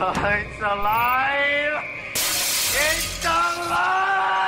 It's alive! It's alive!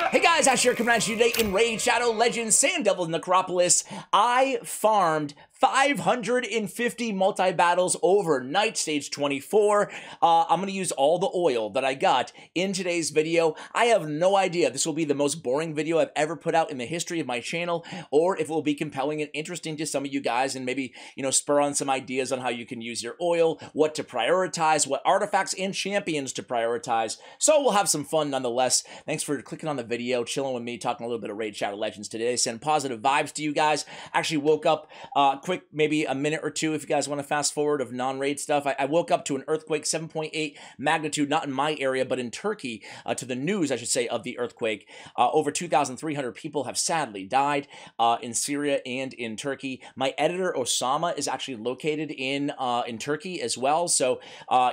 Hey guys, Ash here coming at you today in Raid Shadow Legends Sand Devil Necropolis. I farmed 550 multi-battles overnight, stage 24. I'm going to use all the oil that I got in today's video. I have no idea if this will be the most boring video I've ever put out in the history of my channel, or if it will be compelling and interesting to some of you guys and maybe, spur on some ideas on how you can use your oil, what to prioritize, what artifacts and champions to prioritize. So we'll have some fun nonetheless. Thanks for clicking on the video, chilling with me, talking a little bit of Raid Shadow Legends today. Send positive vibes to you guys. Actually woke up quick, maybe a minute or two if you guys want to fast forward of non-raid stuff. I woke up to an earthquake, 7.8 magnitude, not in my area, but in Turkey, to the news, I should say, of the earthquake. Over 2,300 people have sadly died in Syria and in Turkey. My editor, Osama, is actually located in Turkey as well. So,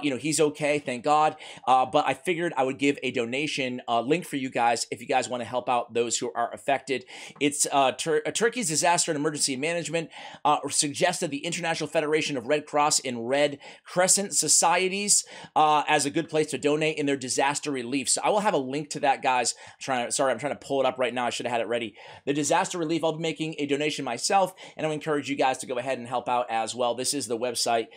he's okay, thank God. But I figured I would give a donation link for you guys if you guys want to help out those who are affected. It's Turkey's Disaster and Emergency Management suggested the International Federation of Red Cross and Red Crescent Societies as a good place to donate in their disaster relief. So I will have a link to that, guys. I'm trying to pull it up right now. I should have had it ready. The disaster relief, I'll be making a donation myself, and I'll encourage you guys to go ahead and help out as well. This is the website,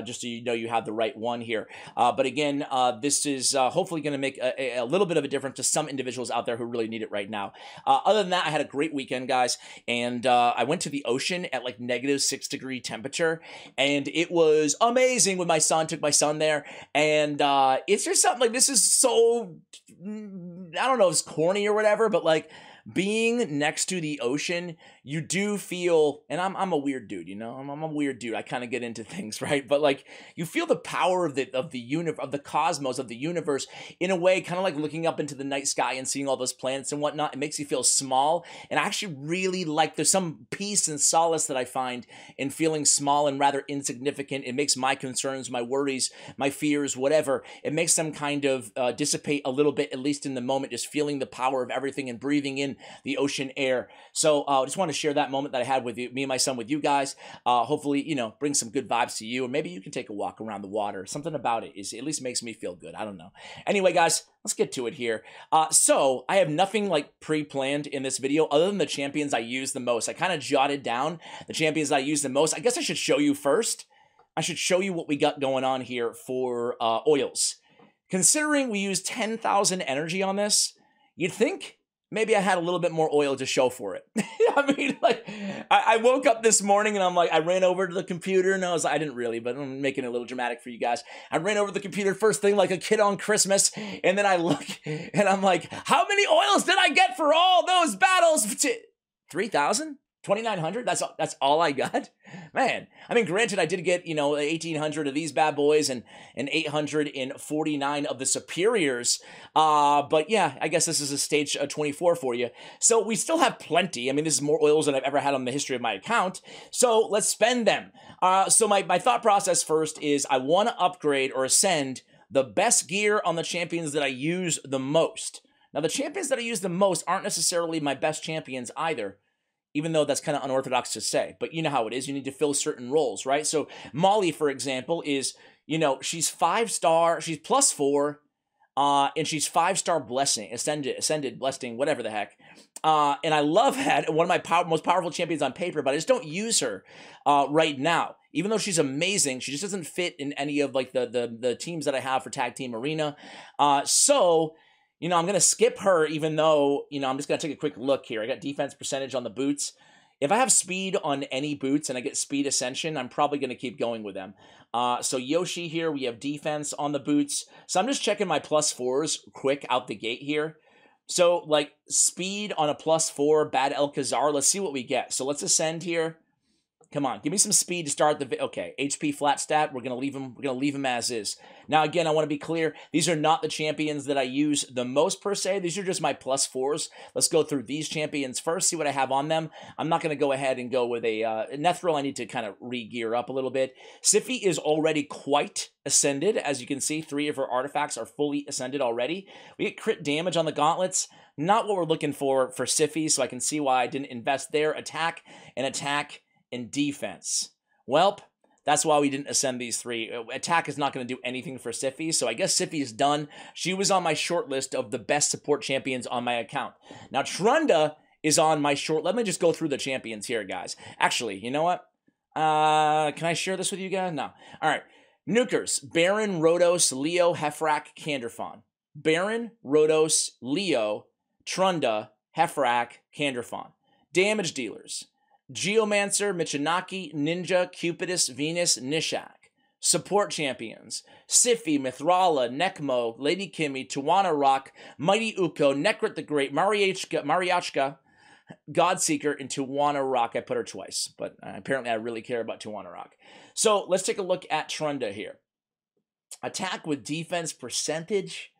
just so you know you have the right one here. But again, this is hopefully going to make a little bit of a difference to some individuals out there who really need it right now. Other than that, I had a great weekend, guys, and I went to the ocean at like -6-degree temperature, and it was amazing with my son. Took my son there, and it's just something like, this is so, I don't know if it's corny or whatever, but like, being next to the ocean, you do feel, and I'm a weird dude, I'm a weird dude. I kind of get into things, right? But like, you feel the power of the universe, of the cosmos, of the universe, in a way, kind of like looking up into the night sky and seeing all those planets and whatnot. It makes you feel small, and I actually really like, there's some peace and solace that I find in feeling small and rather insignificant. It makes my concerns, my worries, my fears, whatever, it makes them kind of dissipate a little bit, at least in the moment, just feeling the power of everything and breathing in the ocean air. So I just want to share that moment that I had with you, me and my son, with you guys. Hopefully, bring some good vibes to you, or maybe you can take a walk around the water. Something about it at least makes me feel good. I don't know. Anyway, guys, let's get to it here. So I have nothing like pre-planned in this video other than the champions I use the most. I kind of jotted down the champions I use the most. I guess I should show you first. I should show you what we got going on here for oils. Considering we used 10,000 energy on this, you'd think maybe I had a little bit more oil to show for it. I mean, like, I woke up this morning and I'm like, I ran over to the computer and I didn't really, but I'm making it a little dramatic for you guys. I ran over to the computer first thing like a kid on Christmas, and then I look and I'm like, how many oils did I get for all those battles? 3,000? 2,900? That's all I got? Man, I mean, granted, I did get, 1,800 of these bad boys and 849 of the superiors. But yeah, I guess this is a stage 24 for you. So we still have plenty. I mean, this is more oils than I've ever had on the history of my account. So let's spend them. So my thought process first is I want to upgrade or ascend the best gear on the champions that I use the most. Now, the champions that I use the most aren't necessarily my best champions either, even though that's kind of unorthodox to say. But you know how it is. You need to fill certain roles, right? So Molly, for example, is, she's 5-star, she's +4, and she's 5-star blessing, ascended blessing, whatever the heck. And I love that, one of my most powerful champions on paper, but I just don't use her right now. Even though she's amazing, she just doesn't fit in any of like the teams that I have for Tag Team Arena. So I'm going to skip her, even though, I'm just going to take a quick look here. I got defense percentage on the boots. If I have speed on any boots and I get speed ascension, I'm probably going to keep going with them. So Yoshi here, we have defense on the boots. So I'm just checking my +4s quick out the gate here. So like speed on a +4, Bad Alcazar. Let's see what we get. So let's ascend here. Come on, give me some speed to start the okay, HP flat stat. We're gonna leave him as is. Now again, I want to be clear, these are not the champions that I use the most per se. These are just my +4s. Let's go through these champions first, see what I have on them. I'm not gonna go ahead and go with a Nethril. I need to kind of re-gear up a little bit. Siphi is already quite ascended. As you can see, 3 of her artifacts are fully ascended already. We get crit damage on the gauntlets. Not what we're looking for Siphi, so I can see why I didn't invest there. Attack and defense. Welp, That's why we didn't ascend these 3. Attack is not going to do anything for Siphi, so I guess Siphi is done. She was on my short list of the best support champions on my account. Now, Trunda is on my short. Let me just go through the champions here, guys. Actually, you know what? Can I share this with you guys? No. All right. Nukers, Baron, Rhodos, Leo, Heffrak, Kanderfon. Baron, Rhodos, Leo, Trunda, Heffrak, Kanderfon. Damage dealers, Geomancer, Michinaki, Ninja, Cupidus, Venus, Nishak. Support champions, Siphi, Mithrala, Nekmo, Lady Kimmy, Tawana Rock, Mighty Uko, Nekrit the Great, Mariachka, Godseeker, and Tawana Rock. I put her twice, but apparently I really care about Tawana Rock. So let's take a look at Trunda here. Attack with defense percentage.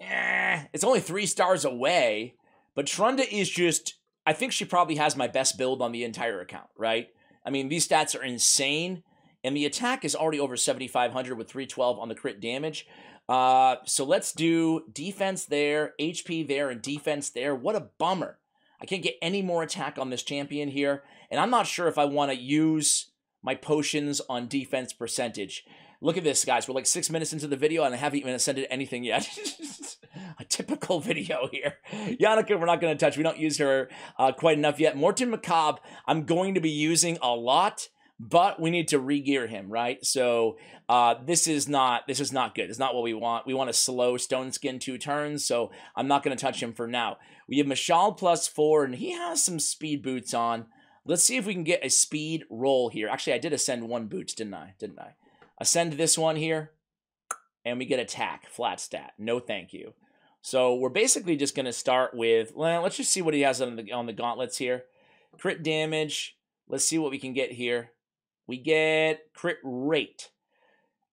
It's only 3 stars away, but Trunda is just, I think she probably has my best build on the entire account, right? I mean, these stats are insane, and the attack is already over 7,500 with 312 on the crit damage. So let's do defense there, HP there, and defense there. What a bummer. I can't get any more attack on this champion here, and I'm not sure if I want to use my potions on defense percentage. Look at this, guys. We're like 6 minutes into the video, and I haven't even ascended anything yet. A typical video here. Yannicka, we're not going to touch. We don't use her quite enough yet. Morton Macabre, I'm going to be using a lot, but we need to re-gear him, right? So this is not good. It's not what we want. We want a slow Stone Skin 2 turns, so I'm not going to touch him for now. We have Mashal +4, and he has some speed boots on. Let's see if we can get a speed roll here. Actually, I did ascend 1 boots, didn't I? Ascend this one here, and we get attack, flat stat. No thank you. So we're basically just going to start with, well, let's just see what he has on the gauntlets here. Crit damage. Let's see what we can get here. We get crit rate.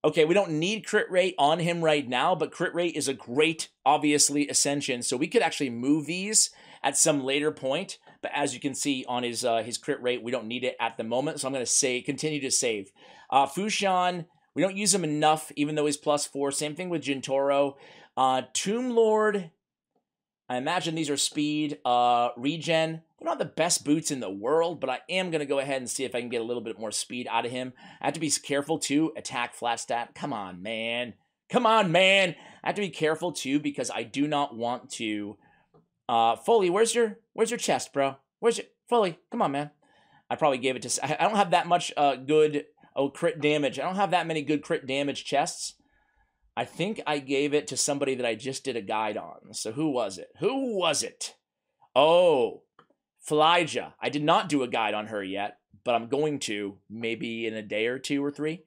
Okay, we don't need crit rate on him right now, but crit rate is a great, obviously, ascension. So we could actually move these at some later point. But as you can see on his crit rate, we don't need it at the moment. So I'm going to continue to save. Fushan, we don't use him enough, even though he's +4. Same thing with Jintoro. Tomb Lord, I imagine these are speed. Regen, they're not the best boots in the world, but I am going to go ahead and see if I can get a little bit more speed out of him. I have to be careful, too. Attack, flat stat. Come on, man. Come on, man. I have to be careful, too, because I do not want to... Foley, where's your chest, bro? Where's your... Foley, come on, man. I probably gave it to... I don't have that much good... Oh, crit damage. I don't have that many good crit damage chests. I think I gave it to somebody that I just did a guide on. So who was it? Who was it? Oh, Flyja. I did not do a guide on her yet, but I'm going to maybe in a day or 2 or 3.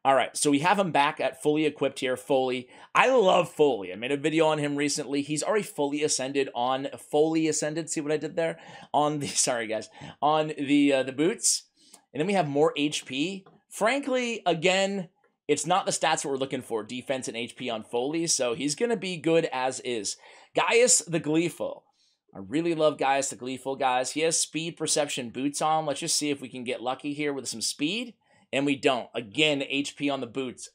All right, so we have him back at fully equipped here, Foley. I love Foley. I made a video on him recently. He's already fully ascended on fully ascended. See what I did there? On the sorry guys, on the boots. And then we have more HP. Frankly, again, it's not the stats that we're looking for, defense and HP on Foley, so he's going to be good as is. Gaius the Gleeful. I really love Gaius the Gleeful, guys. He has speed perception boots on. Let's just see if we can get lucky here with some speed. And we don't. Again, HP on the boots.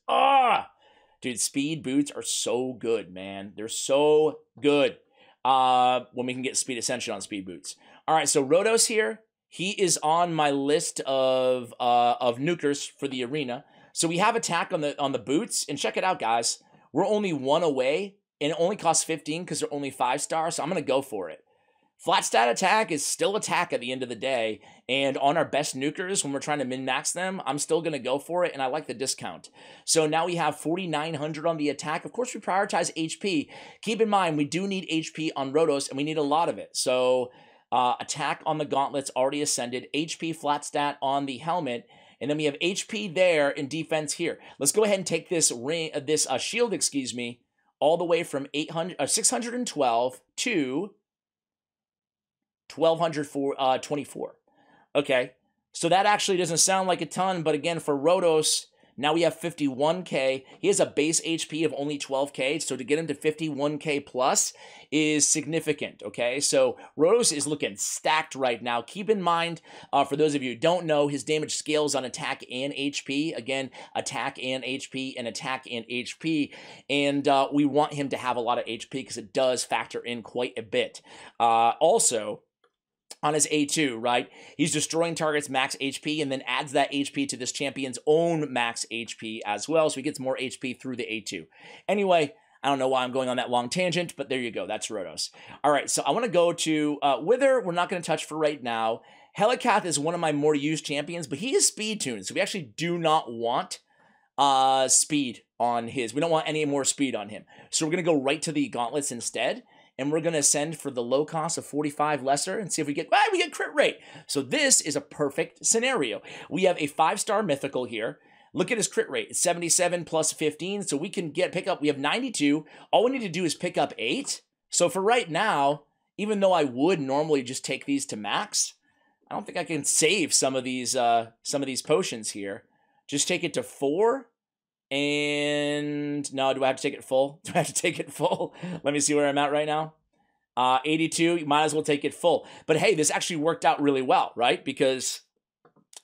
Dude, speed boots are so good, man. They're so good when we can get speed ascension on speed boots. All right, so Rhodos here. He is on my list of nukers for the arena. So we have attack on the boots, and check it out, guys. We're only 1 away, and it only costs 15 because they're only 5 stars. So I'm gonna go for it. Flat stat attack is still attack at the end of the day, and on our best nukers, when we're trying to min-max them, I'm still gonna go for it, and I like the discount. So now we have 4,900 on the attack. Of course, we prioritize HP. Keep in mind, we do need HP on Rhodos, and we need a lot of it. So attack on the gauntlets already ascended, HP flat stat on the helmet, and then we have HP there and defense here. Let's go ahead and take this shield, excuse me, all the way from 612 to 1,224. Okay, so that actually doesn't sound like a ton, but again, for Rhodos, now we have 51k. He has a base HP of only 12k, so to get him to 51k plus is significant, okay? So Rhodos is looking stacked right now. Keep in mind, for those of you who don't know, his damage scales on attack and HP. Again, attack and HP and attack and HP. And we want him to have a lot of HP because it does factor in quite a bit. Also, on his A2, right? He's destroying targets max HP and then adds that HP to this champion's own max HP as well. So he gets more HP through the A2. Anyway, I don't know why I'm going on that long tangent, but there you go. That's Rotos. All right, so I want to go to Wither. We're not going to touch for right now. Helicath is one of my more used champions, but he is speed tuned. So we actually do not want speed on his. We don't want any more speed on him. So we're going to go right to the gauntlets instead. And we're going to send for the low cost of 45 lesser and see if we get crit rate. So this is a perfect scenario. We have a 5-star mythical here. Look at his crit rate. It's 77 plus 15. So we can pick up, we have 92. All we need to do is pick up 8. So for right now, even though I would normally just take these to max, I don't think I can save some of these potions here. Just take it to 4. And no, do I have to take it full? Do I have to take it full? Let me see where I'm at right now. 82, you might as well take it full. But hey, this actually worked out really well, right? Because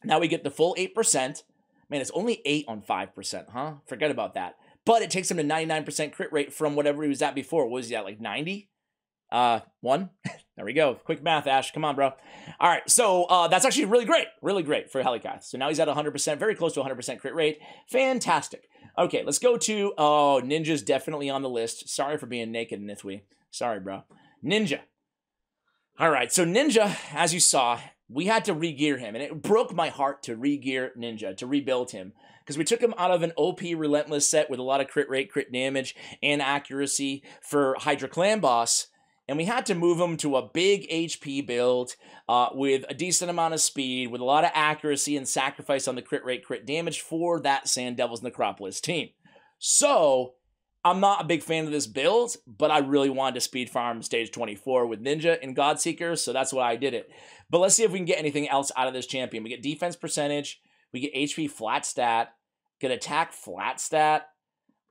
now we get the full 8%. Man, it's only 8 on 5%, huh? Forget about that. But it takes him to 99% crit rate from whatever he was at before. What was he at, like 90? 1? There we go. Quick math, Ash. Come on, bro. All right, so that's actually really great for Helicath. So now he's at 100%, very close to 100% crit rate. Fantastic. Okay, let's go to, Ninja's definitely on the list. Sorry for being naked, Nithwi. Sorry, bro. Ninja. All right, so Ninja, as you saw, we had to re-gear him, and it broke my heart to re-gear Ninja, to rebuild him, because we took him out of an OP Relentless set with a lot of crit rate, crit damage, and accuracy for Hydra Clan Boss, and we had to move him to a big HP build with a decent amount of speed, with a lot of accuracy and sacrifice on the crit rate, crit damage for that Sand Devils Necropolis team. So, I'm not a big fan of this build, but I really wanted to speed farm stage 24 with Ninja and Godseeker, so that's why I did it. But let's see if we can get anything else out of this champion. We get defense percentage, we get HP flat stat, get attack flat stat.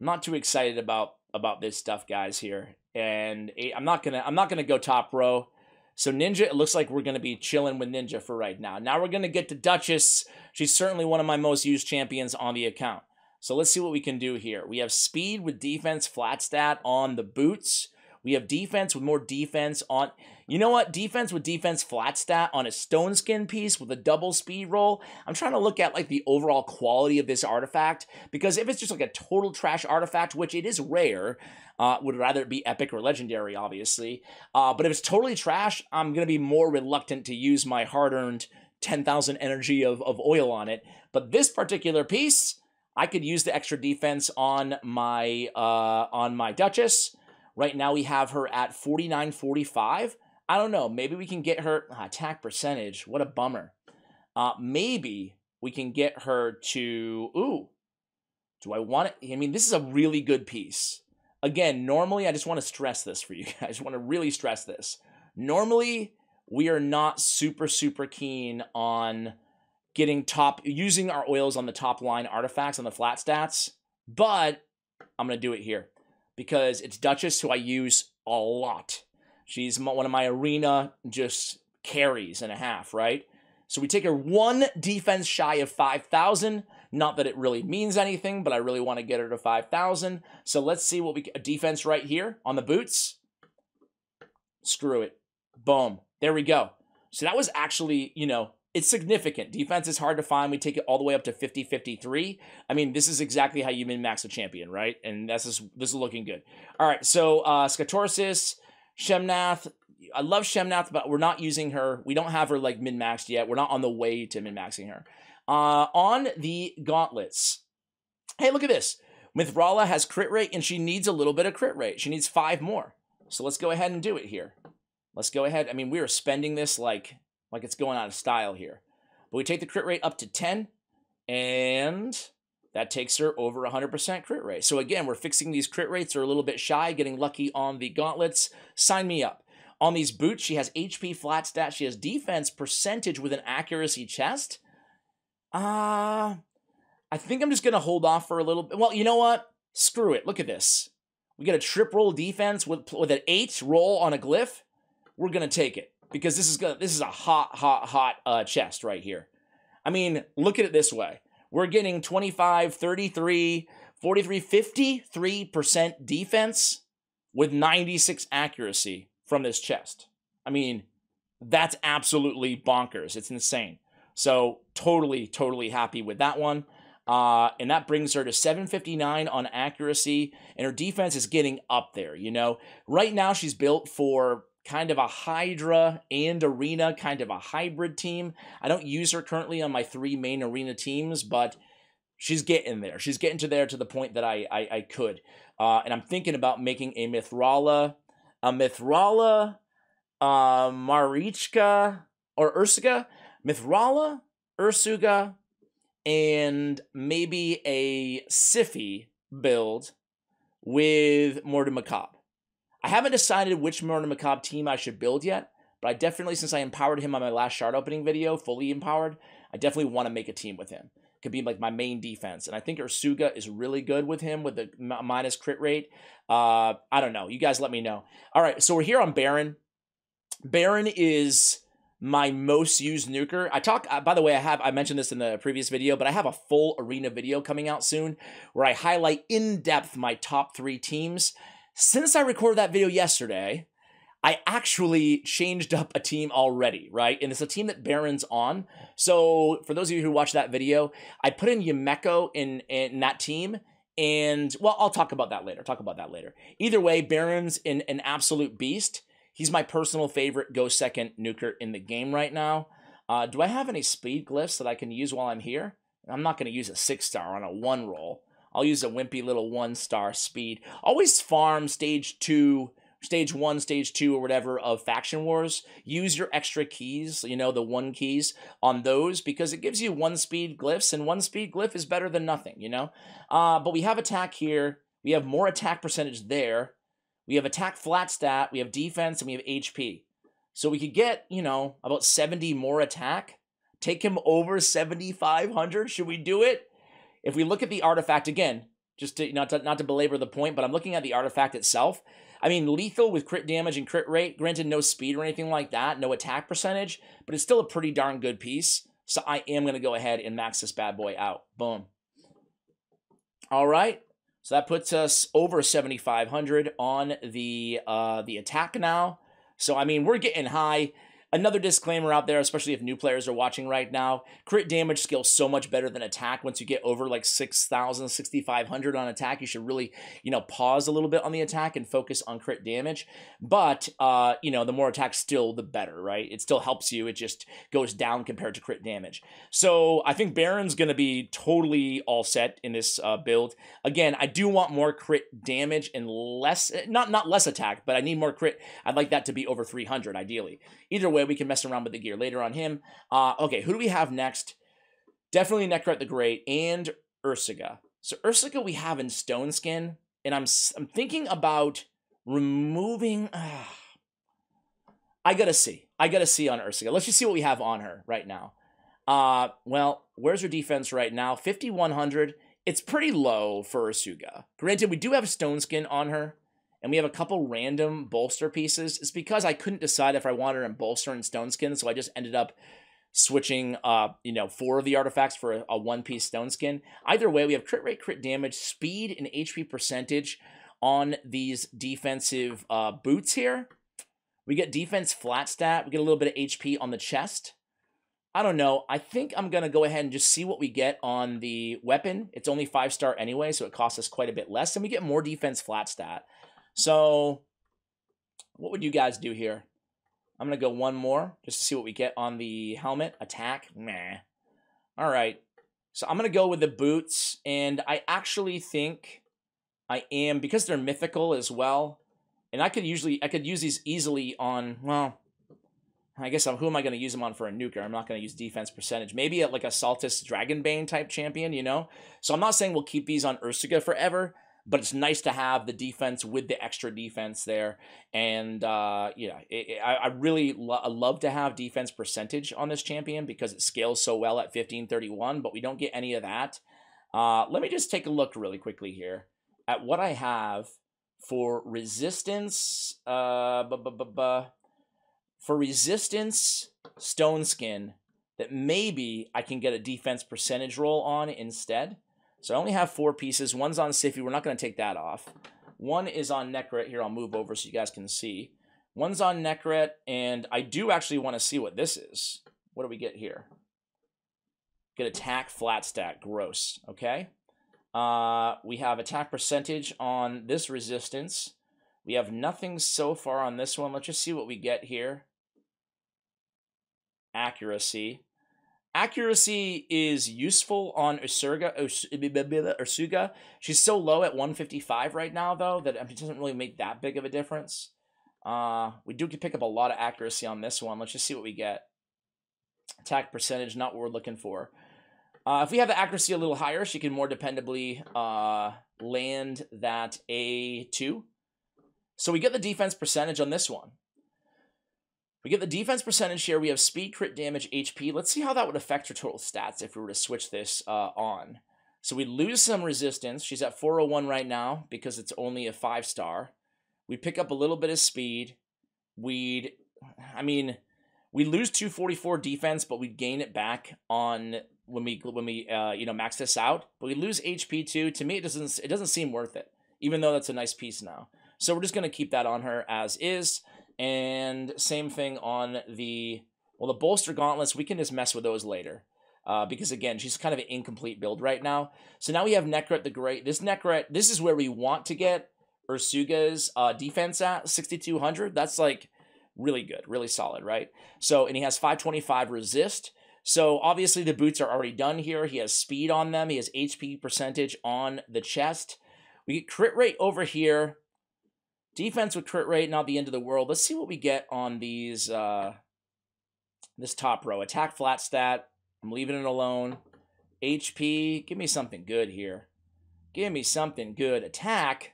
I'm not too excited about this stuff, guys, here. And I'm not gonna go top row. So Ninja, it looks like we're gonna be chilling with Ninja for right now. Now we're gonna get to Duchess. She's certainly one of my most used champions on the account. So let's see what we can do here. We have speed with defense flat stat on the boots. We have defense with more defense on, you know what? Defense with defense flat stat on a stone skin piece with a double speed roll. I'm trying to look at like the overall quality of this artifact, because if it's just like a total trash artifact, which it is rare, would rather it be epic or legendary, obviously. But if it's totally trash, I'm going to be more reluctant to use my hard-earned 10,000 energy of oil on it. But this particular piece, I could use the extra defense on my Duchess. Right now we have her at 49.45. I don't know. Maybe we can get her attack percentage. What a bummer. Maybe we can get her to. Ooh, do I want it? I mean, this is a really good piece. Again, normally I just want to stress this for you guys. I just want to really stress this. Normally we are not super keen on using our oils on the top line artifacts on the flat stats, but I'm going to do it here because it's Duchess, who I use a lot. She's one of my arena just carries and a half, right? So we take her 1 defense shy of 5,000. Not that it really means anything, but I really want to get her to 5,000. So let's see what a defense right here on the boots. Screw it. Boom. There we go. So that was actually, it's significant. Defense is hard to find. We take it all the way up to 50-53. I mean, this is exactly how you min-max a champion, right? And this is looking good. All right, so Skatorsis, Shemnath. I love Shemnath, but we're not using her. We don't have her like min-maxed yet. We're not on the way to min-maxing her. On the gauntlets. Hey, look at this. Mithrala has crit rate, and she needs a little bit of crit rate. She needs 5 more. So let's go ahead and do it here. Let's go ahead. I mean, we are spending this like it's going out of style here. But we take the crit rate up to 10, and that takes her over 100% crit rate. So again, we're fixing these crit rates. Are a little bit shy, getting lucky on the gauntlets. Sign me up. On these boots, she has HP flat stat. She has defense percentage with an accuracy chest. I think I'm just going to hold off for a little bit. Well, you know what? Screw it. Look at this. We get a trip roll defense with an 8 roll on a glyph. We're going to take it because this is a hot chest right here. I mean, look at it this way. We're getting 25, 33, 43, 53% defense with 96 accuracy from this chest. I mean, That's absolutely bonkers. It's insane. So totally, totally happy with that one. And that brings her to 759 on accuracy, and her defense is getting up there, you know. Right now, she's built for kind of a Hydra and Arena, kind of a hybrid team. I don't use her currently on my 3 main Arena teams, but she's getting there. She's getting to there to the point that I could. And I'm thinking about making a Mythrala, Marichka, or Ursuga. Mythrala, Ursuga, and maybe a Siphi build with Mortar Macabre. I haven't decided which Mortar Macabre team I should build yet, but I definitely, since I empowered him on my last shard opening video, fully empowered, I definitely want to make a team with him. Could be like my main defense, and I think Ursuga is really good with him with the minus crit rate. I don't know. You guys let me know. All right, so we're here on Baron. Baron is my most used nuker. By the way, I mentioned this in the previous video, but I have a full Arena video coming out soon where I highlight in depth my top 3 teams. Since I recorded that video yesterday, I actually changed up a team already, right? And it's a team that Baron's on. So for those of you who watched that video, I put in Yumeko in that team. And, well, I'll talk about that later. Either way, Baron's an absolute beast. He's my personal favorite go second nuker in the game right now. Do I have any speed glyphs that I can use while I'm here? I'm not going to use a 6-star on a 1 roll. I'll use a wimpy little 1-star speed. Always farm stage 1, stage 2, or whatever of Faction Wars. Use your extra keys, you know, the 1 keys on those, because it gives you 1 speed glyphs, and 1 speed glyph is better than nothing, you know? But we have attack here. We have more attack percentage there. We have attack flat stat, we have defense, and we have HP. So we could get, you know, about 70 more attack. Take him over 7,500. Should we do it? If we look at the artifact again, just to not to belabor the point, but I'm looking at the artifact itself. I mean, lethal with crit damage and crit rate. Granted, no speed or anything like that, no attack percentage, but it's still a pretty darn good piece. So I am going to go ahead and max this bad boy out. Boom. All right. So that puts us over 7,500 on the attack now. So, I mean, we're getting high. Another disclaimer out there, especially if new players are watching right now, crit damage scales so much better than attack. Once you get over like 6,000, 6,500 on attack, you should really, you know, pause a little bit on the attack and focus on crit damage. But, you know, the more attack, still the better, right? It still helps you. It just goes down compared to crit damage. So I think Baron's going to be totally all set in this build. Again, I do want more crit damage and less, not less attack, but I need more crit. I'd like that to be over 300, ideally. Either way, we can mess around with the gear later on him. Okay, who do we have next? Definitely Nekret the Great and Ursuga. So Ursuga we have in Stone Skin, and I'm thinking about removing... I gotta see on Ursuga. Let's just see what we have on her right now. Well, where's her defense right now? 5,100. It's pretty low for Ursuga. Granted, we do have Stone Skin on her, and we have a couple random bolster pieces. It's because I couldn't decide if I wanted her in bolster and Stone Skin, so I just ended up switching, you know, 4 of the artifacts for a 1-piece Stone Skin. Either way, we have crit rate, crit damage, speed, and HP percentage on these defensive boots here. We get defense flat stat. We get a little bit of HP on the chest. I don't know. I think I'm going to go ahead and just see what we get on the weapon. It's only 5-star anyway, so it costs us quite a bit less. And we get more defense flat stat. So what would you guys do here? I'm going to go 1 more just to see what we get on the helmet. Attack. Meh. All right. So I'm going to go with the boots. And I actually think I am, because they're mythical as well. And I could use these easily on, well, I guess who am I going to use them on for a nuker? I'm not going to use defense percentage. Maybe like a Saltus Dragonbane type champion, you know? So I'm not saying we'll keep these on Ursuga forever, but it's nice to have the defense with the extra defense there. And, yeah, I really love to have defense percentage on this champion because it scales so well at 1531, but we don't get any of that. Let me just take a look really quickly here at what I have for resistance. For resistance Stone Skin that maybe I can get a defense percentage roll on instead. So I only have 4 pieces. One's on Siphi. We're not going to take that off. One is on Nekret. Here, I'll move over so you guys can see. One's on Nekret, and I do actually want to see what this is. What do we get here? Get attack flat stat. Gross. Okay. We have attack percentage on this resistance. We have nothing so far on this one. Let's just see what we get here. Accuracy. Accuracy is useful on Ursuga. She's so low at 155 right now, though, that it doesn't really make that big of a difference. We do pick up a lot of accuracy on this one. Let's just see what we get. Attack percentage, not what we're looking for. If we have the accuracy a little higher, she can more dependably land that A2. So we get the defense percentage on this one. We get the defense percentage here. We have speed, crit damage, HP. Let's see how that would affect her total stats if we were to switch this on. So we lose some resistance. She's at 401 right now because it's only a 5-star. We pick up a little bit of speed. We lose 244 defense, but we gain it back on when we max this out. But we lose HP too. To me, it doesn't seem worth it, even though that's a nice piece now. So we're just gonna keep that on her as is. And same thing on the bolster gauntlets. We can just mess with those later. Because again, she's kind of an incomplete build right now. So now we have Nekret the Great. This Nekret, this is where we want to get Ursuga's defense at 6,200. That's like really good, really solid, right? So, and he has 525 resist. So obviously the boots are already done here. He has speed on them. He has HP percentage on the chest. We get crit rate over here. Defense with crit rate, not the end of the world. Let's see what we get on these, this top row. Attack flat stat. I'm leaving it alone. HP. Give me something good here. Give me something good. Attack.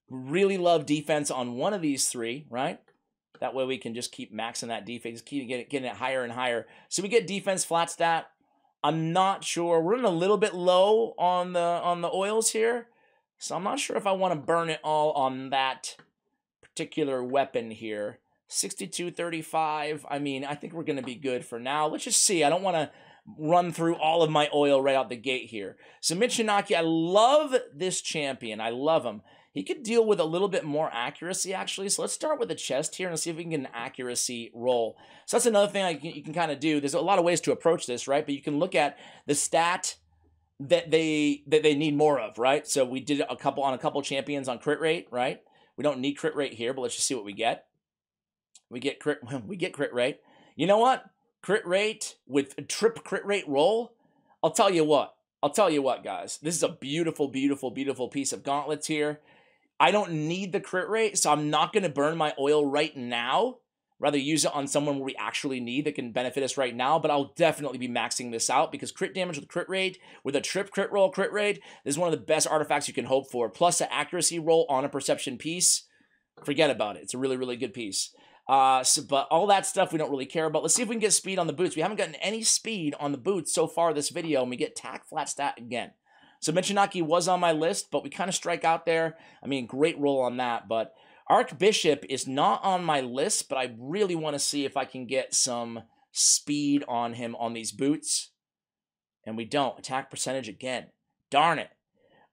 Really love defense on one of these three, right? That way we can just keep maxing that defense, keep getting it higher and higher. So we get defense flat stat. I'm not sure. We're in a little bit low on the oils here. So I'm not sure if I want to burn it all on that particular weapon here. 6235. I mean, I think we're going to be good for now. Let's just see. I don't want to run through all of my oil right out the gate here. So Michinaki, I love this champion. I love him. He could deal with a little bit more accuracy, actually. So let's start with the chest here and see if we can get an accuracy roll. So that's another thing you can kind of do. There's a lot of ways to approach this, right? But you can look at the stat that they need more of, right? So we did a couple champions on crit rate, right? We don't need crit rate here, but let's just see what we get. We get crit rate. You know what? Crit rate with a trip crit rate roll. I'll tell you what, guys. This is a beautiful, beautiful, beautiful piece of gauntlets here. I don't need the crit rate, so I'm not going to burn my oil right now. Rather use it on someone where we actually need that can benefit us right now, but I'll definitely be maxing this out because crit damage with crit rate, with a trip crit roll crit rate, this is one of the best artifacts you can hope for. Plus an accuracy roll on a perception piece. Forget about it. It's a really, really good piece. But all that stuff we don't really care about. Let's see if we can get speed on the boots. We haven't gotten any speed on the boots so far this video, and we get tack flat stat again. So Michinaki was on my list, but we kind of strike out there. I mean, great roll on that, but Archbishop is not on my list, but I really want to see if I can get some speed on him on these boots. And we don't. Attack percentage again. Darn it.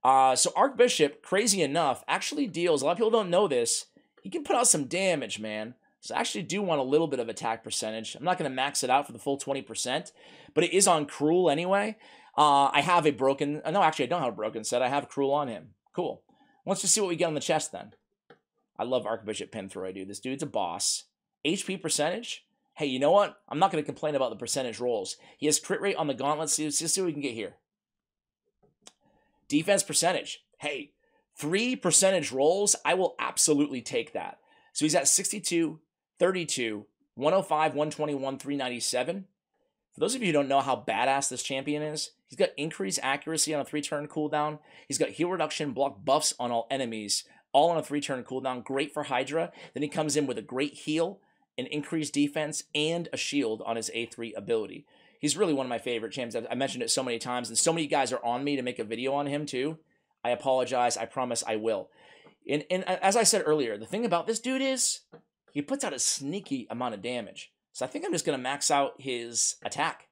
So Archbishop, crazy enough, actually deals, a lot of people don't know this, he can put out some damage, man. So I actually do want a little bit of attack percentage. I'm not going to max it out for the full 20%, but it is on Cruel anyway. I have a broken, no, actually I don't have a broken set. I have Cruel on him. Cool. Let's just see what we get on the chest then. I love Archbishop Pinthroy, dude. This dude's a boss. HP percentage? Hey, you know what? I'm not going to complain about the percentage rolls. He has crit rate on the gauntlets. Let's see what we can get here. Defense percentage. Hey, 3 percentage rolls. I will absolutely take that. So he's at 62, 32, 105, 121, 397. For those of you who don't know how badass this champion is, he's got increased accuracy on a 3-turn cooldown. He's got heal reduction, block buffs on all enemies, all on a 3-turn cooldown. Great for Hydra. Then he comes in with a great heal, an increased defense, and a shield on his A3 ability. He's really one of my favorite champs. I mentioned it so many times, and so many guys are on me to make a video on him too. I apologize. I promise I will. And as I said earlier, the thing about this dude is he puts out a sneaky amount of damage. So I think I'm just going to max out his attack.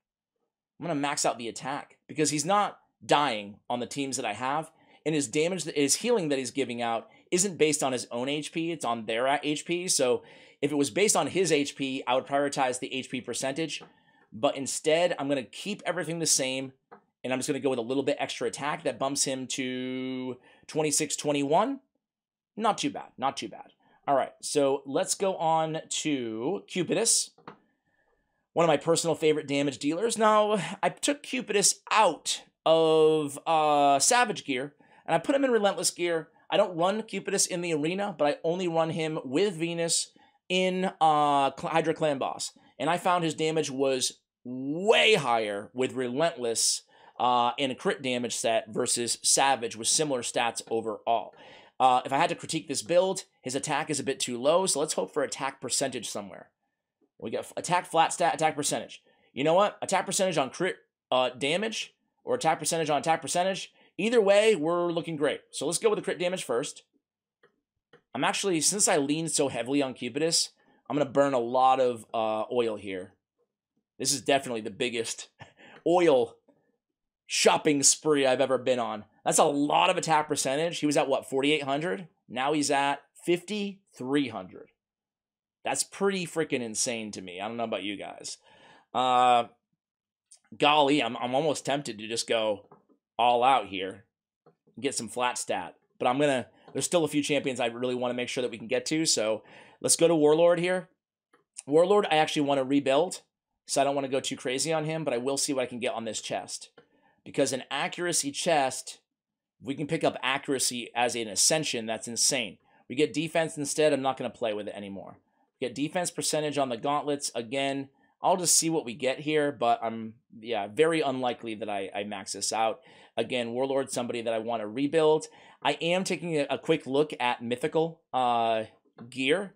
I'm going to max out the attack because he's not dying on the teams that I have. And his damage, his healing that he's giving out isn't based on his own HP, it's on their HP. So if it was based on his HP, I would prioritize the HP percentage. But instead, I'm going to keep everything the same, and I'm just going to go with a little bit extra attack that bumps him to 26-21. Not too bad, not too bad. All right, so let's go on to Cupidus, one of my personal favorite damage dealers. Now, I took Cupidus out of Savage gear, and I put him in Relentless gear. I don't run Cupidus in the arena, but I only run him with Venus in Hydra Clan Boss. And I found his damage was way higher with Relentless in a crit damage set versus Savage with similar stats overall. If I had to critique this build, his attack is a bit too low, so let's hope for attack percentage somewhere. We got attack flat stat, attack percentage. You know what? Attack percentage on crit damage or attack percentage on attack percentage. Either way, we're looking great. So let's go with the crit damage first. I'm actually, since I lean so heavily on Cupidus, I'm going to burn a lot of oil here. This is definitely the biggest oil shopping spree I've ever been on. That's a lot of attack percentage. He was at, what, 4,800? Now he's at 5,300. That's pretty freaking insane to me. I don't know about you guys. Golly, I'm almost tempted to just go all out here and get some flat stat. But there's still a few champions I really want to make sure that we can get to. So let's go to Warlord here. Warlord, I actually want to rebuild, so I don't want to go too crazy on him, but I will see what I can get on this chest. Because an accuracy chest, if we can pick up accuracy as an ascension, that's insane. We get defense instead, I'm not going to play with it anymore. We get defense percentage on the gauntlets. Again, I'll just see what we get here, but I'm, very unlikely that I max this out. Again, Warlord, somebody that I want to rebuild. I am taking a quick look at mythical gear,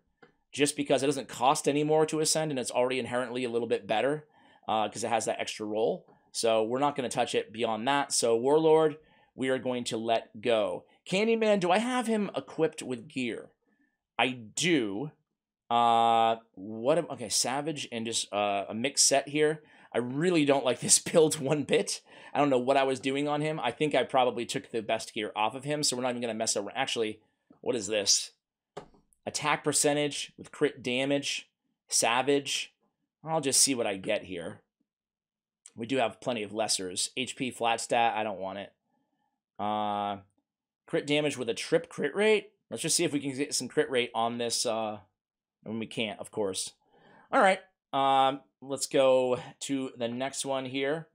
just because it doesn't cost any more to ascend, and it's already inherently a little bit better because it has that extra roll. So we're not going to touch it beyond that. So Warlord, we are going to let go. Candyman, do I have him equipped with gear? I do. Okay, Savage and just a mixed set here. I really don't like this build one bit. I don't know what I was doing on him. I think I probably took the best gear off of him, so we're not even going to mess around. Actually, what is this? Attack percentage with crit damage. Savage. I'll just see what I get here. We do have plenty of lessers. HP flat stat, I don't want it. Crit damage with a trip crit rate. Let's just see if we can get some crit rate on this. When we can't, of course. All right. Let's go to the next one here.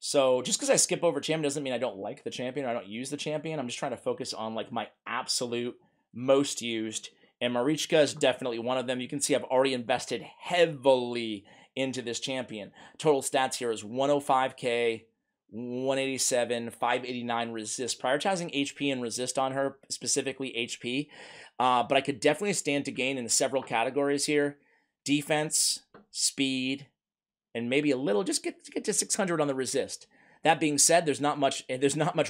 So just because I skip over champion doesn't mean I don't like the champion or I don't use the champion. I'm just trying to focus on like my absolute most used. And Marichka is definitely one of them. You can see I've already invested heavily into this champion. Total stats here is 105k, 187, 589 resist. Prioritizing HP and resist on her, specifically HP. But I could definitely stand to gain in several categories here. Defense, speed, and maybe a little, just get to 600 on the resist. That being said, there's not much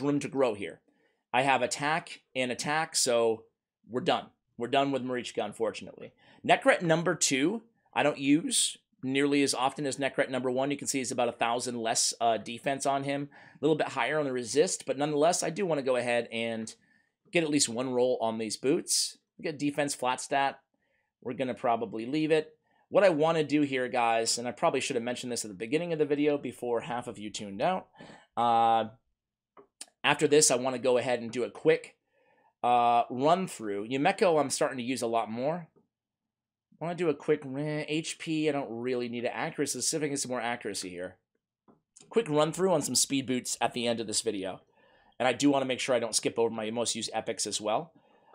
room to grow here. I have attack and attack, so we're done. We're done with Marichka, unfortunately. Necret number 2, I don't use nearly as often as Necret number 1. You can see he's about 1,000 less defense on him. A little bit higher on the resist, but nonetheless, I do want to go ahead and get at least one roll on these boots. We get defense flat stat. We're going to probably leave it. What I want to do here, guys, and I probably should have mentioned this at the beginning of the video before half of you tuned out. After this, I want to go ahead and do a quick run through. Yumeko, I'm starting to use a lot more. I want to do a quick HP. I don't really need an accuracy. Let's see if I can get some more accuracy here. Quick run through on some speed boots at the end of this video. And I do want to make sure I don't skip over my most used epics as well.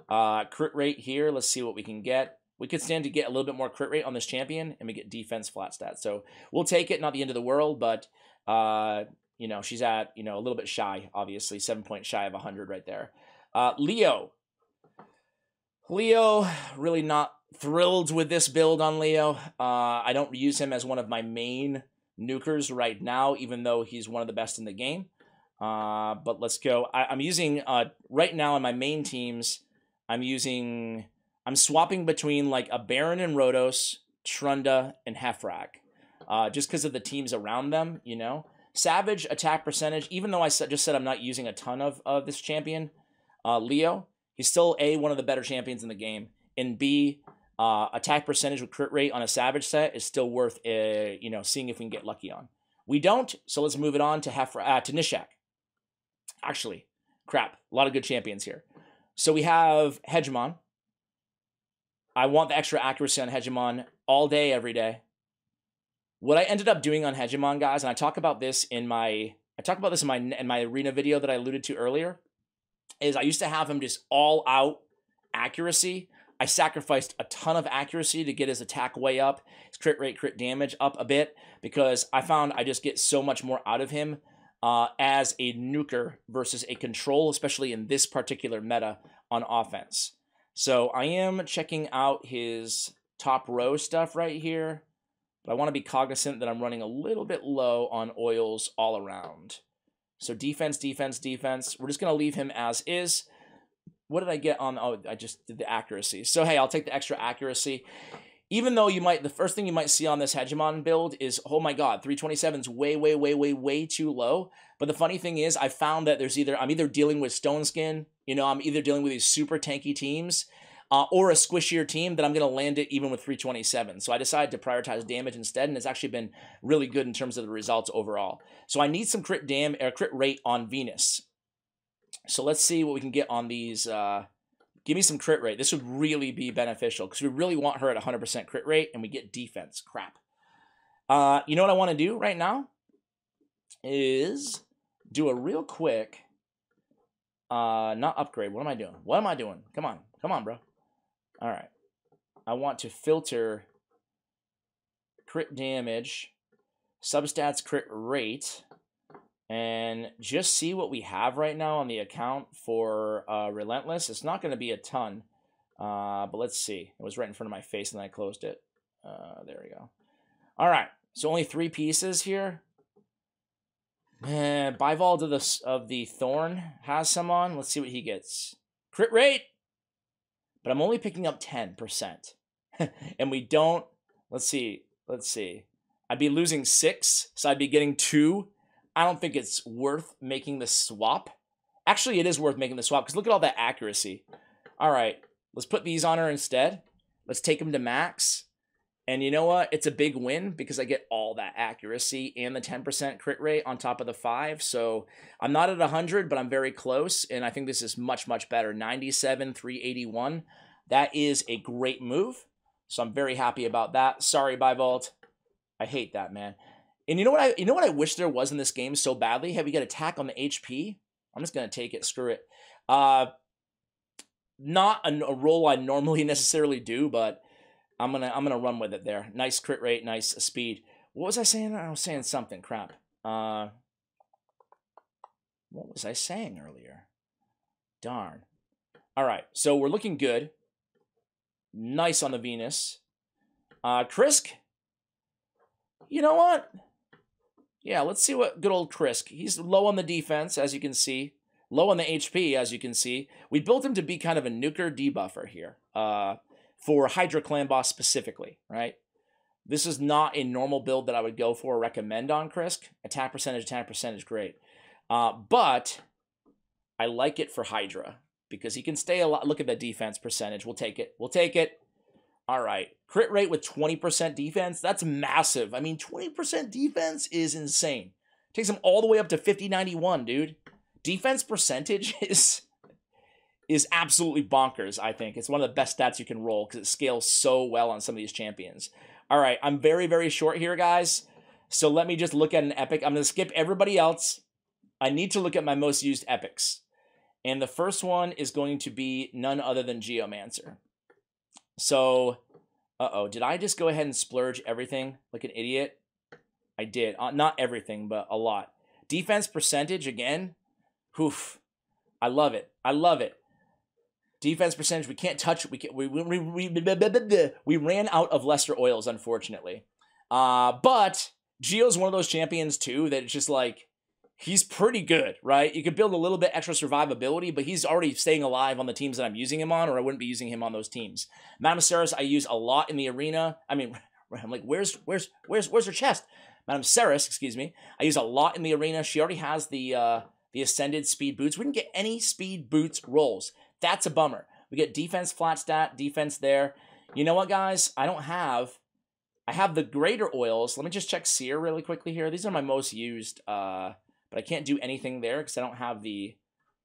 Crit rate here. Let's see what we can get. We could stand to get a little bit more crit rate on this champion, and we get defense flat stats. So we'll take it. Not the end of the world, but you know, she's at, you know, a little bit shy, obviously 7 points shy of 100 right there. Leo, really not thrilled with this build on Leo. I don't use him as one of my main nukers right now, even though he's one of the best in the game. But let's go. I'm using, right now in my main teams, I'm swapping between like a Baron and Rhodos, Trunda, and Hefrak. Just because of the teams around them, you know. Savage attack percentage, even though I just said I'm not using a ton of this champion, Leo, He's still A, one of the better champions in the game, and B, attack percentage with crit rate on a Savage set is still worth, you know, seeing if we can get lucky on. We don't, so let's move it on to Nishak. Actually, crap, a lot of good champions here. So we have Hegemon. I want the extra accuracy on Hegemon all day, every day. What I ended up doing on Hegemon, guys, and I talk about this in my arena video that I alluded to earlier, is I used to have him just all out accuracy. I sacrificed a ton of accuracy to get his attack way up, his crit rate, crit damage up a bit, because I found I just get so much more out of him as a nuker versus a control, especially in this particular meta on offense. So I am checking out his top row stuff right here, but I want to be cognizant that I'm running a little bit low on oils all around. So defense, defense, defense. We're just going to leave him as is. What did I get on? Oh, I just did the accuracy. So, hey, I'll take the extra accuracy. Even though the first thing you might see on this Hegemon build is, oh my god, 327 is way too low. But the funny thing is, I found that I'm either dealing with Stone Skin, you know, I'm either dealing with these super tanky teams, or a squishier team that I'm going to land it even with 327. So I decided to prioritize damage instead, and it's actually been really good in terms of the results overall. So I need some crit rate on Venus. So let's see what we can get on these. Give me some crit rate. This would really be beneficial because we really want her at 100% crit rate, and we get defense. Crap. You know what I want to do right now is do a real quick, not upgrade. What am I doing? What am I doing? Come on, bro. All right. I want to filter crit damage, substats crit rate, and just see what we have right now on the account for Relentless. It's not going to be a ton, but let's see. It was right in front of my face and I closed it. There we go. All right. So only 3 pieces here. Bivald of the Thorn has some on. Let's see what he gets. Crit rate. But I'm only picking up 10%. And we don't, let's see. I'd be losing 6, so I'd be getting 2. I don't think it's worth making the swap. Actually, it is worth making the swap, because look at all that accuracy. All right, let's put these on her instead. Let's take them to max. And you know what? It's a big win, because I get all that accuracy and the 10% crit rate on top of the 5. So I'm not at 100, but I'm very close. And I think this is much, much better. 97, 381. That is a great move. So I'm very happy about that. Sorry, Bivald. I hate that, man. And you know what I wish there was in this game so badly? Have we got attack on the HP? I'm just gonna take it. Screw it. Not a role I normally necessarily do, but I'm gonna run with it there. Nice crit rate, nice speed. What was I saying? I was saying something. Crap. What was I saying earlier? Darn. All right. So we're looking good. Nice on the Venus. Krisk. You know what? Yeah, let's see what good old Krisk. He's low on the defense, as you can see. Low on the HP, as you can see. We built him to be kind of a nuker debuffer here. For Hydra Clan Boss specifically, right? This is not a normal build that I would go for or recommend on Krisk. Attack percentage, great. But I like it for Hydra because he can stay a lot. Look at the defense percentage. We'll take it. We'll take it. All right. Crit rate with 20% defense. That's massive. I mean, 20% defense is insane. Takes him all the way up to 5091, dude. Defense percentage is absolutely bonkers, I think. It's one of the best stats you can roll because it scales so well on some of these champions. All right, I'm very, very short here, guys. So let me just look at an epic. I'm going to skip everybody else. I need to look at my most used epics. And the first one is going to be none other than Geomancer. So, did I just go ahead and splurge everything like an idiot? I did. Not everything, but a lot. Defense percentage, again. Oof. I love it. I love it. Defense percentage, we can't touch. We ran out of lesser oils, unfortunately. But Geo's one of those champions too that it's just like he's pretty good, right? You could build a little bit extra survivability, but he's already staying alive on the teams that I'm using him on, or I wouldn't be using him on those teams. Madame Ceres, I use a lot in the arena. I mean, I'm like, where's her chest? Madame Ceres, excuse me. I use a lot in the arena. She already has the Ascended speed boots. We didn't get any speed boots rolls. That's a bummer. We get defense flat stat, defense there. You know what, guys? I have the greater oils. Let me just check Seer really quickly here. These are my most used, but I can't do anything there because I don't have the,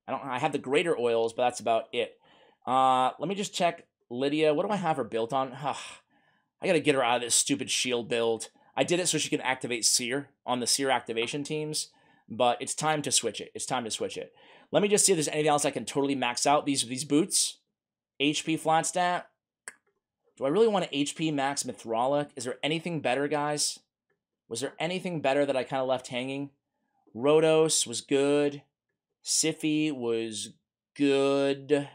I have the greater oils, but that's about it. Let me just check Lydia. What do I have her built on? I got to get her out of this stupid shield build. I did it so she can activate Seer on the Seer activation teams, but it's time to switch it. It's time to switch it. Let me just see if there's anything else I can totally max out. These boots. HP flat stat. Do I really want an HP max Mithralic? Is there anything better, guys? Was there anything better that I kind of left hanging? Rhodos was good. Siphi was good.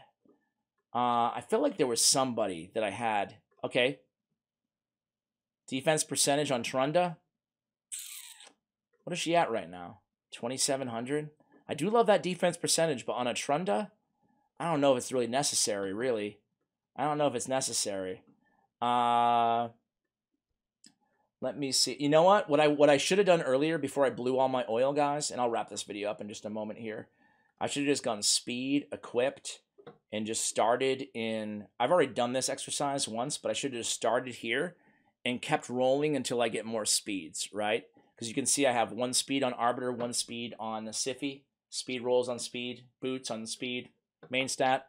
I feel like there was somebody that I had. Okay. Defense percentage on Trunda. What is she at right now? 2,700. I do love that defense percentage, but on a Trunda, I don't know if it's really necessary, really. I don't know if it's necessary. Let me see. You know what? What I should have done earlier before I blew all my oil, guys, and I'll wrap this video up in just a moment here. I should have just gone speed, equipped, and just started in... I've already done this exercise once, but I should have just started here and kept rolling until I get more speeds, right? Because you can see I have 1 speed on Arbiter, 1 speed on Siphi, speed rolls on speed, boots on speed, main stat.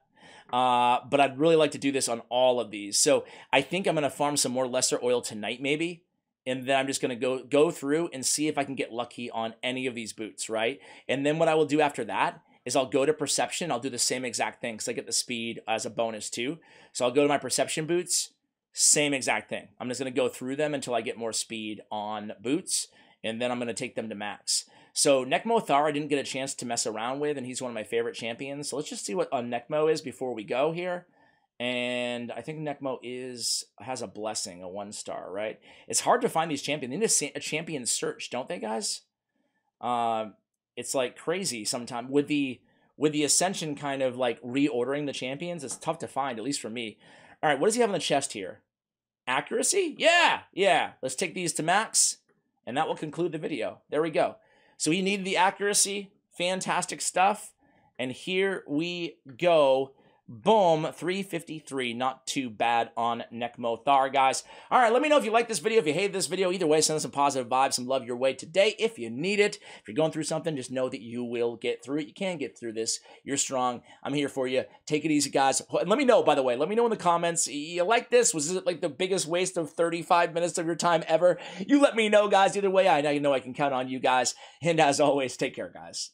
But I'd really like to do this on all of these. So I think I'm going to farm some more lesser oil tonight maybe. And then I'm just going to go through and see if I can get lucky on any of these boots, right? And then what I will do after that is I'll go to Perception. I'll do the same exact thing because I get the speed as a bonus too. So I'll go to my Perception boots. Same exact thing. I'm just going to go through them until I get more speed on boots, and then I'm going to take them to max. So Nekmo Thar I didn't get a chance to mess around with, and he's one of my favorite champions. So let's just see what a Nekmo is before we go here. And I think Nekmo has a blessing, a 1-star, right? It's hard to find these champions. They need a champion search, don't they, guys? It's like crazy sometimes. With the Ascension kind of like reordering the champions, it's tough to find, at least for me. All right, what does he have on the chest here? Accuracy? Yeah. Let's take these to max, and that will conclude the video. There we go. So he needed the accuracy. Fantastic stuff. And here we go. Boom, 353. Not too bad on Nekmo Thar, guys. All right, let me know if you like this video, if you hate this video. Either way, send us some positive vibes, some love your way today if you need it. If you're going through something, just know that you will get through it. You can get through this. You're strong. I'm here for you. Take it easy, guys. And let me know, by the way. Let me know in the comments. You like this? Was it like the biggest waste of 35 minutes of your time ever? You let me know, guys. Either way, I know I can count on you guys. And as always, take care, guys.